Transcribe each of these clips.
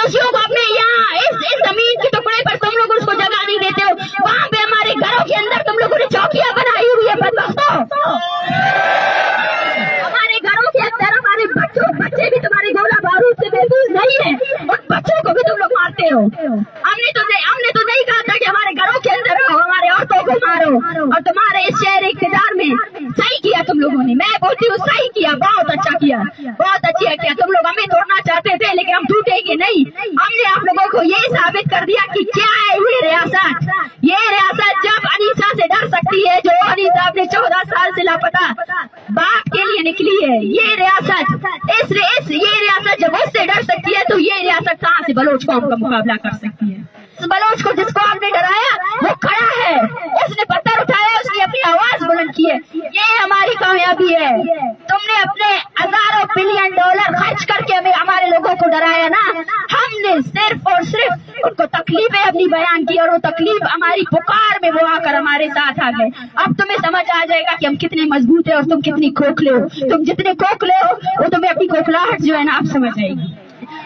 बलोचियों को अपने यहाँ इस जमीन के टुकड़े पर तुम लोग उसको जगह नहीं देते हो, वहाँ पे हमारे घरों के अंदर तुम लोगों ने चौकियां बनाई हुई है बदबख्तों। हमारे घरों के अंदर हमारे बच्चे भी तुम्हारे गोला बारूद से महफूज नहीं है, उन बच्चों को भी तुम लोग मारते हो। हमने तो नहीं कहा था कि हमारे घरों के अंदर रहो, हमारे औरतों को मारो, और तुम्हारे इस शहर इक़्तिदार में सही किया तुम लोगों ने। मैं बोलती हूँ सही किया, बहुत अच्छा किया, बहुत अच्छा किया। तुम लोग हमें तोड़ना चाहते थे लेकिन हम टूटेंगे नहीं। हमने आप लोगों को ये साबित कर दिया कि क्या है ये रियासत। ये रियासत जब अनीसा से डर सकती है, जो अनीसा अपने 14 साल से लापता बाप के लिए निकली है, ये रियासत ये रियासत जब उससे डर सकती है तो ये रियासत कहाँ से बलोच कौम का मुकाबला कर सकती है। बलोच को जिसको आपने डराया वो खड़ा है, उसने पत्थर उठाया, उसने अपनी आवाज बुलंद की है। ये हमारी कामयाबी है। तुमने अपने हजारों बिलियन डॉलर खर्च करके हमें हमारे लोगों को डराया ना, हमने सिर्फ और सिर्फ उनको तकलीफें अपनी बयान की, और वो तकलीफ हमारी पुकार में वो आकर हमारे साथ आ गए। अब तुम्हें समझ आ जाएगा कि हम कितने मजबूत है और तुम कितनी खोखले हो। तुम जितने खोखले हो वो तुम्हें अपनी खोखलाहट जो है ना आप समझ आएगी।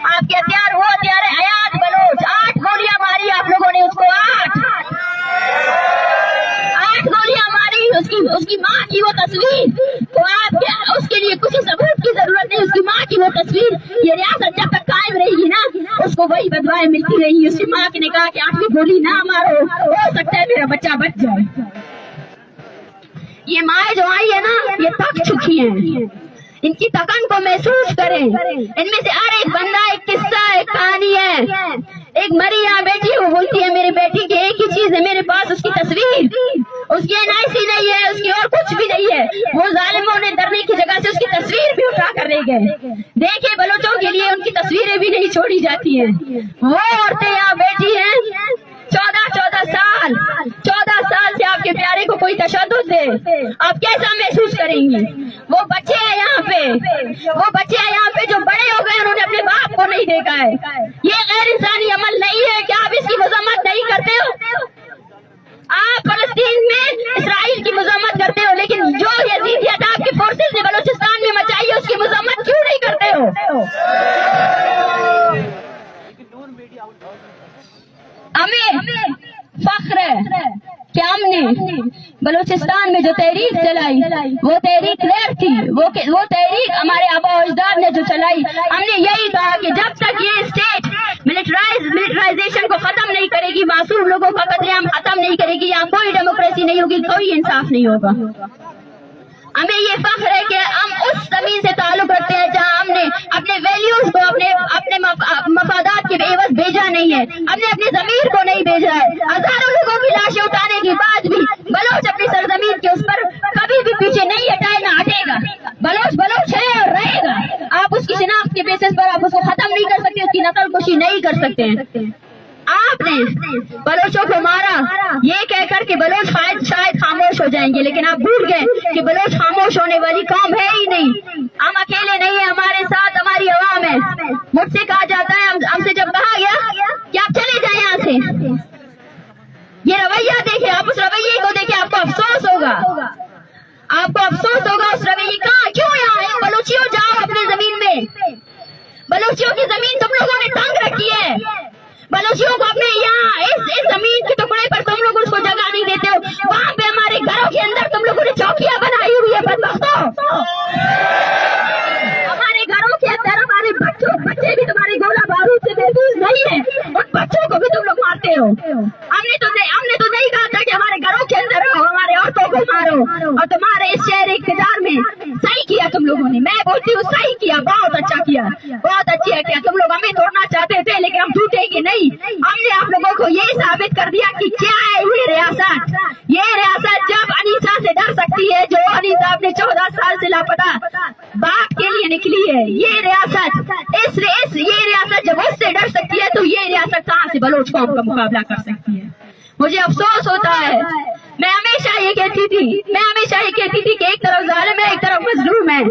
आपके हथियार वो हथियार है हयात बलोच। 8 गोलियां मारी आप लोगों ने उसको, 8 गोलियां मारी। उसकी माँ की वो तस्वीर, तो आप उसके लिए कुछ सबूत की जरूरत नहीं। उसकी माँ की वो तस्वीर, ये रियासत जब तक कायम रहेगी ना उसको वही बदवाएं मिलती रहेगी। उसकी माँ ने कहा कि 8 गोली ना मारो, हो सकता है मेरा बच्चा बच जाए। ये माएँ जो आई है ना ये थक चुकी हैं, इनकी थकन को महसूस करें। इनमें से हर एक बंदा एक किस्सा, एक कहानी है। एक मरी यहाँ बेटी वो बोलती है मेरी बेटी की एक ही चीज है मेरे पास, उसकी तस्वीर। उसकी NIC नहीं है, उसकी और कुछ भी नहीं है। वो जालिमों ने डरने की जगह से उसकी तस्वीर भी उठा कर ले गए। देखे बलोचों के लिए उनकी तस्वीरें भी नहीं छोड़ी जाती है। वो औरतें यहाँ बैठी हैं 14 साल से आपके प्यारे को कोई तशद्दुद दे, आप कैसा महसूस करेंगी। वो बच्चे हैं यहाँ पे जो बड़े हो गए, उन्होंने अपने बाप को नहीं देखा है। ये गैर इंसानी अमल नहीं है कि आप इसकी मजम्मत नहीं करते हो। आप फलस्तीन में इसराइल की मजम्मत करते हो, लेकिन जो यजीदियत आपके फोर्सेस ने बलूचिस्तान में मचाई है उसकी मजम्मत क्यों नहीं करते हो। हमें फख्र है कि हमने बलूचिस्तान में जो तहरीक चलाई वो तहरीक क्लियर थी। वो तहरीक हमारे आबा अजदाद ने जो चलाई, हमने यही कहा कि जब तक ये स्टेट मिलिटराइजेशन को खत्म नहीं करेगी, मासूम लोगों का कत्लेआम खत्म नहीं करेगी, यहाँ कोई डेमोक्रेसी नहीं होगी, कोई इंसाफ नहीं होगा। हमें ये फख्र है कि हम उस जमीन से ताल्लुक रखते हैं जहाँ हमने अपने वैल्यूज को अपने मफादात के एवज भेजा नहीं है, हमने अपनी जमीर को नहीं भेजा है। हजारों लोगों की लाशें उठाने के बाद भी बलोच अपनी सरजमीन के उस पर कभी भी पीछे नहीं हटाए, ना हटेगा। बलोच है और रहेगा। आप उसकी शिनाख्त के बेसिस पर आप उसको खत्म नहीं कर सकते, उसकी नस्ल कुशी नहीं कर सकते हैं। आपने बलोचों को मारा ये कहकर के बलोच शायद खामोश हो जाएंगे, लेकिन आप भूल गए कि बलोच खामोश होने वाली कौम है ही नहीं। हम अकेले नहीं है, हमारे साथ हमारी आवाम है। मुझसे कहा जाता है, हमसे जब कहा गया कि आप चले जाए यहाँ से, ये रवैया देखे, आप उस रवैये को देखे, आपको अफसोस होगा। उस रवैये का क्यों यहाँ है। बलोचियों जाओ अपनी जमीन में, बलोचियों की जमीन तुम लोगों ने तंग रखी है। बलोचियों को अपने यहाँ इस जमीन के टुकड़े पर तुम लोग उसको जगह नहीं देते हो, वहाँ पे हमारे घरों के अंदर तुम लोगों ने चौकियां बनाई हुई है बदबख्तों। हमारे घरों के अंदर हमारे बच्चे भी तुम्हारे गोला बारूद से महफूज नहीं है, उन बच्चों को भी तुम लोग मारते हो। हमने तो नहीं कहा था कि हमारे घरों के अंदर रहो, हमारे औरतों को मारो, और तुम्हारे इस शहर इक़्तिदार में सही किया तुम लोगों ने। मैं बोलती हूँ सही किया, बहुत अच्छा किया, बहुत अच्छा किया। तुम लोग हमें तोड़ना चाहते थे लेकिन हम टूटेंगे नहीं। हमने आप लोगों को ये साबित कर दिया कि क्या है ये रियासत। ये रियासत जब अनीसा से डर सकती है, जो अनीसा अपने 14 साल से लापता बाप के लिए निकली है, ये रियासत ये रियासत जब उससे डर सकती है तो ये रियासत कहाँ से बलोच कौम का मुकाबला कर सकती है। मुझे अफसोस होता है। मैं हमेशा ये कहती थी कि एक तरफ जालिम है, एक तरफ मजलूम है।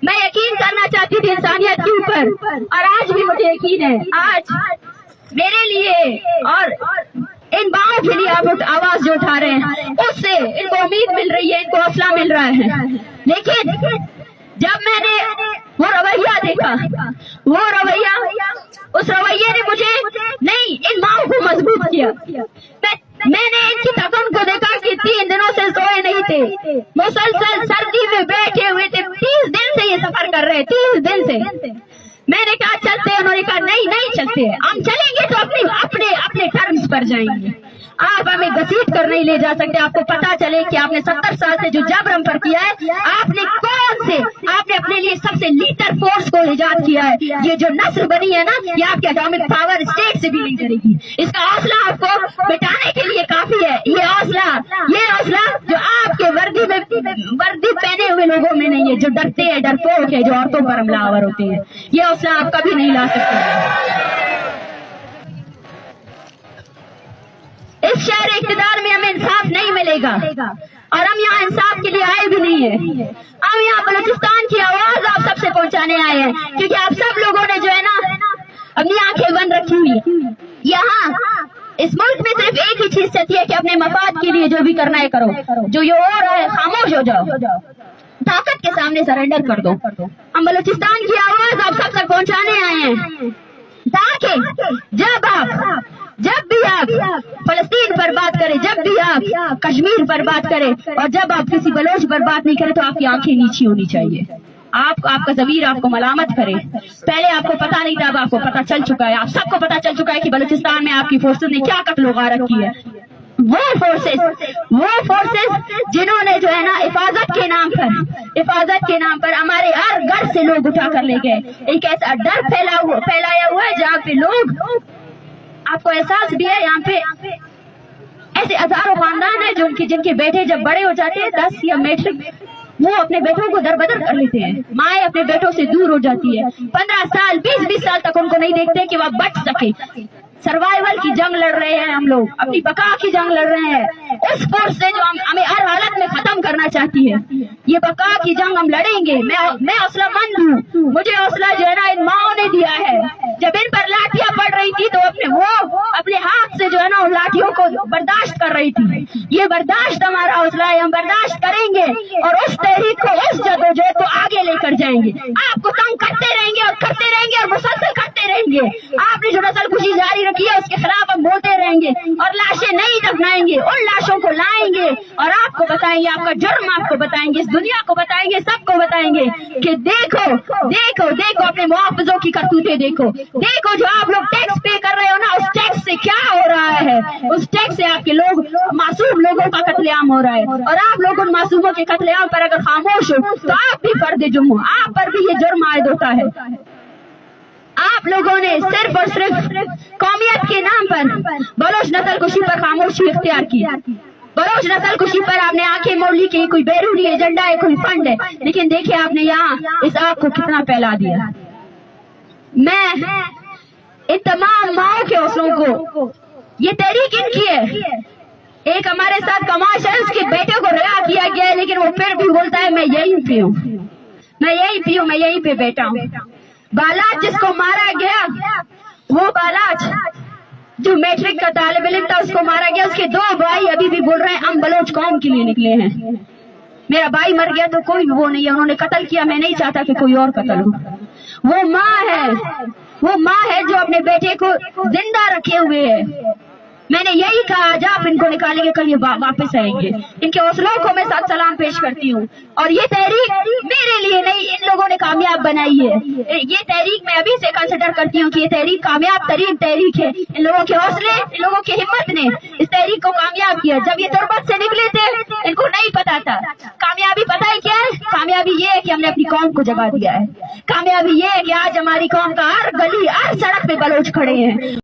मैं यकीन करना चाहती थी इंसानियत के ऊपर, और आज भी मुझे यकीन है। आज मेरे लिए और इन बाओं के लिए आप आवाज जो उठा रहे हैं उससे इनको उम्मीद मिल रही है, इनको हौसला मिल रहा है। लेकिन जब मैंने वो रवैया देखा, वो रवैया उस रवैये ने मुझे नहीं, इन माओ को मजबूत किया। मैंने इनकी थकन को देखा कि 3 दिनों से सोए नहीं थे, मुसलसल सर्दी में बैठे हुए थे, 30 दिन से ये सफर कर रहे, 30 दिन से। मैंने कहा चलते हैं, उन्होंने कहा नहीं नहीं चलते, हम चलेंगे तो अपने टर्म्स पर जाएंगे, आप हमें घसीट कर नहीं ले जा सकते। आपको पता चले कि आपने 70 साल से जो जबर हम पर किया है, आपने अपने लिए सबसे लीडर फोर्स को इजाद किया है। ये जो नस्ल बनी है ना, ये आपके एटॉमिक पावर स्टेट से भी नहीं करेगी। इसका हौसला आपको मिटाने के लिए काफी है। ये हौसला जो आपके वर्दी पहने हुए लोगों में नहीं है, जो डरते हैं, डरपोक है, जो औरतों पर हमलावर होते हैं। ये हौसला आप कभी नहीं ला सकते। इस शहर इक़्तिदार में हमें इंसाफ नहीं मिलेगा, और हम यहाँ इंसाफ के लिए आए भी नहीं है। हम यहाँ बलूचिस्तान की आवाज आप सबसे पहुँचाने आए हैं, क्योंकि आप सब लोगों ने जो है ना अपनी आंखें बंद रखी हुई। यहाँ इस मुल्क में सिर्फ एक ही चीज चाहती है कि अपने मफाद के लिए जो भी करना है करो, जो ये हो रहा है खामोश हो जाओ, ताकत के सामने सरेंडर कर दो। हम बलूचिस्तान की आवाज आप सब तक पहुँचाने आए हैं, ताकि जब भी आप फलस्तीन पर बात करें, जब भी आप कश्मीर पर बात करें, और जब आप किसी बलोच पर बात नहीं करें, तो आपकी आंखें नीची होनी चाहिए। आपका ज़मीर आपको मलामत करे। पहले आपको पता नहीं था, अब आपको पता चल चुका है। आप सबको पता चल चुका है कि बलूचिस्तान में आपकी फोर्सेस ने क्या कत्ल गारत की है। वो फोर्सेस जिन्होंने जो है ना हिफाजत के नाम पर हमारे हर घर से लोग उठा कर ले गए। एक ऐसा डर फैलाया हुआ है जहाँ पे लोग, आपको एहसास भी है, यहाँ पे ऐसे हजारों खानदान है जो जिनके बेटे जब बड़े हो जाते हैं 10 या मैट्रिक, वो अपने बेटों को दरबदर कर लेते हैं। माएँ अपने बेटों से दूर हो जाती है। 15 साल 20 साल तक उनको नहीं देखते कि वह बच सके। सर्वाइवल की जंग लड़ रहे हैं हम लोग, अपनी बका की जंग लड़ रहे हैं। उस फोर्स से जो हमें हर हालत में खत्म करना चाहती है, ये बका की जंग हम लड़ेंगे। मैं हौसलामंद हूँ, मुझे हौसला जो है ना इन माओ ने दिया है। जब इन पर लाठियां पड़ रही थी तो अपने हाथ से जो है ना उन लाठियों को बर्दाश्त कर रही थी। ये बर्दाश्त हमारा हौसला है, हम बर्दाश्त करेंगे और उस तहरीक को, उस जदोजहद को आगे लेकर जाएंगे। आपको तंग करते रहेंगे और मुसलसल करते रहेंगे। आपने जो नस्लकुशी जारी रखी है उसके खिलाफ हम बोलते रहेंगे और लाशें नहीं दफनाएंगे, उन लाशों को लाएंगे और आपको बताएंगे, आपका जुर्म आपको बताएंगे, इस दुनिया को बताएंगे, सबको बताएंगे कि देखो अपने मुआवजों की करतूतें देखो जो आप लोग टैक्स पे कर रहे हो ना, उस टैक्स से क्या हो रहा है। उस टैक्स से आपके लोग, मासूम लोगों का कत्लेआम हो रहा है, और आप लोग उन मासूमों के कत्लेआम पर अगर खामोश हो तो आप भी पर्दे जुर्म हो, आप पर भी ये जुर्म आयद होता है। आप लोगों ने सिर्फ और सिर्फ कौमियत के नाम पर बलोच नस्लकुशी पर खामोशी इख्तियार की। बलोच नस्लकुशी पर आपने आंखें मोड़ ली कि कोई बैरूनी एजेंडा है, कोई फंड है, लेकिन देखिए आपने यहाँ इस आग को कितना फैला दिया। मैं इन तमाम माओ के हौसलों को, ये तहरीक इनकी है। एक हमारे साथ कमाश है, उसके बेटे को रिहा किया गया है, लेकिन वो फिर भी बोलता है मैं यहीं पे हूँ, मैं यहीं पे बैठा हूँ। बालाच जिसको मारा गया, वो बालाच जो मैट्रिक का तालिब इल्म था, उसको मारा गया। उसके 2 भाई अभी भी बोल रहे हैं हम बलोच कौम के लिए निकले हैं। मेरा भाई मर गया तो कोई वो नहीं है, उन्होंने कत्ल किया, मैं नहीं चाहता कि कोई और कत्ल हो। वो माँ है जो अपने बेटे को जिंदा रखे हुए है। मैंने यही कहा, आज आप इनको निकालेंगे, कल ये वापस आएंगे। इनके हौसलों को मैं साथ सलाम पेश करती हूँ। और ये तहरीक मेरे लिए नहीं, इन लोगों ने कामयाब बनाई है। ये तहरीक मैं अभी से कंसिडर करती हूँ कि ये तहरीक कामयाब तरीन तहरीक है। इन लोगों के हौसले, इन लोगों की हिम्मत ने इस तहरीक को कामयाब किया। जब ये तुरबत से निकले थे इनको नहीं पता था। कामयाबी पता है क्या है? कामयाबी ये है कि हमने अपनी कौम को जगा दिया है। कामयाबी ये है कि आज हमारी कौम का हर गली, हर सड़क पे बलोच खड़े हैं।